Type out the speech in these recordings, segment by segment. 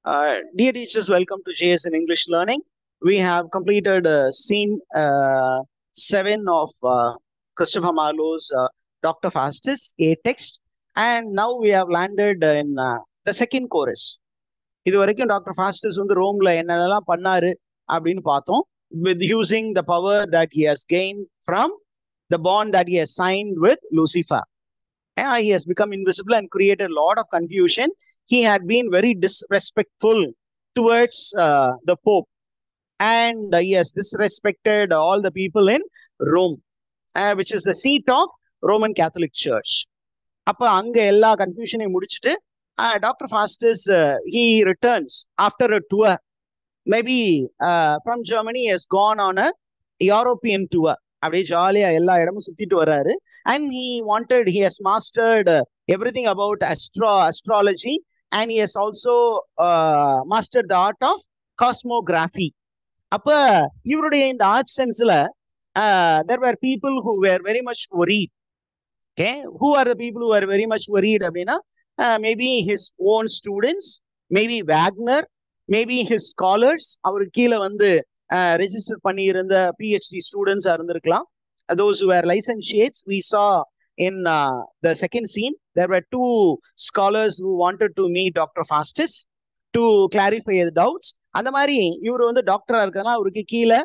Dear teachers, welcome to JS in English Learning. We have completed scene 7 of Christopher Marlowe's Dr. Faustus, a text, and now we have landed in the second chorus. இது வரைக்கும் doctor Faustus வந்து ரோம்ல என்னென்னலாம் பண்ணாரு அப்படின்னு பார்த்தோம். With using the power that he has gained from the bond that he has signed with Lucifer. He has become invisible and created a lot of confusion. He had been very disrespectful towards the Pope, and he has disrespected all the people in Rome, which is the seat of Roman Catholic Church. அப்ப அங்க எல்லா கன்ஃபியூஷனையும் முடிச்சுட்டு Dr. Faustus he returns after a tour. Maybe from Germany he has gone on a European tour. அப்படியே ஜாலியா எல்லா இடமும் சுத்திட்டு வர்றாரு. And he has mastered everything about astrology, and he has also mastered the art of cosmography. அப்ப இவருடைய இந்த ஆப்சன்ஸ்ல there were people who were very much worried. Okay, who are the people who are very much worried அப்படின்னா maybe his own students, maybe Wagner, maybe his scholars. அவருக்கு கீழே வந்து register பண்ணி இருந்த PhD students இருந்திருக்கலாம். Those who were licentiates, we saw in the second scene, there were two scholars who wanted to meet Dr. Faustus to clarify the doubts. அந்த மாதிரி இவர் வந்து டாக்டரா இருக்கிறதுனா அவருக்கு கீழே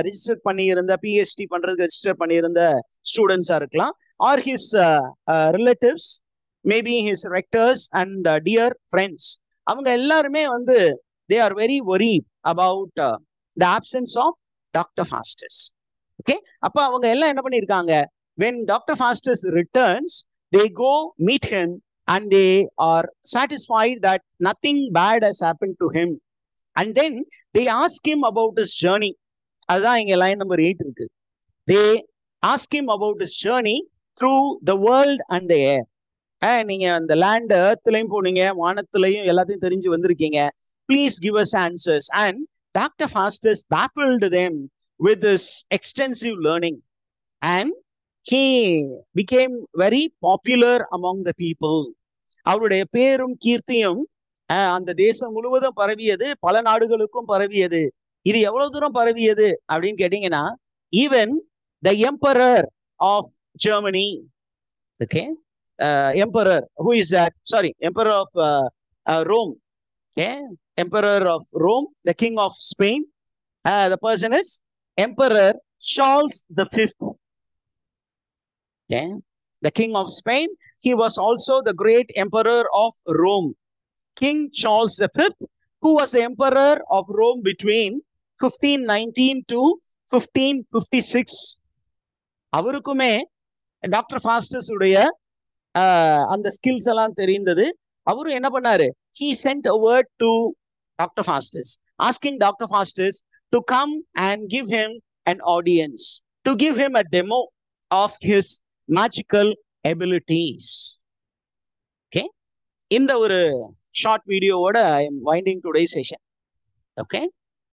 ரெஜிஸ்டர் பண்ணி இருந்த PhD பண்றதுக்கு ரெஜிஸ்டர் பண்ணி இருந்த ஸ்டூடெண்ட்ஸா இருக்கலாம், or his relatives, maybe his rectors and dear friends. அவங்க எல்லாருமே வந்து they are very worried about the absence of Dr. Faustus. Okay, அப்ப அவங்க எல்லாம் என்ன பண்ணிருக்காங்க, when Dr. Faustus returns, they go meet him and they are satisfied that nothing bad has happened to him, and then they ask him about his journey. அதுதான் இங்க line number 8 இருக்கு. They ask him about his journey through the world and the air. நீங்க அந்த land எர்த்லயும் போனீங்க, வானத்திலையும் எல்லாத்தையும் தெரிஞ்சு வந்திருக்கீங்க. Please give us answers. And Dr. Faustus baffled them with this extensive learning, and he became very popular among the people. அவருடைய பேரும் கீர்த்தியும் அந்த தேசம் முழுவதும் பரவியது, பல நாடுகளுக்கும் பரவியது. இது எவ்வளவு தூரம் பரவியது அப்படின்னு கேட்டீங்கன்னா, even the emperor of Germany, okay, emperor, who is that? Sorry, emperor of Rome. Okay, emperor of Rome, the king of Spain. The person is Emperor Charles V. Okay, the king of Spain. He was also the great emperor of Rome. King Charles V, who was the emperor of Rome between 1519 to 1556. அவருக்குமே doctor Faustus உடைய அந்த skills எல்லாம் தெரிந்தது. அவரும் என்ன பண்ணாரு, he sent a word to Dr. Faustus, asking Dr. Faustus to come and give him an audience, to give him a demo of his magical abilities. Okay, இந்த ஒரு short வீடியோவோட I am winding today's session. Okay.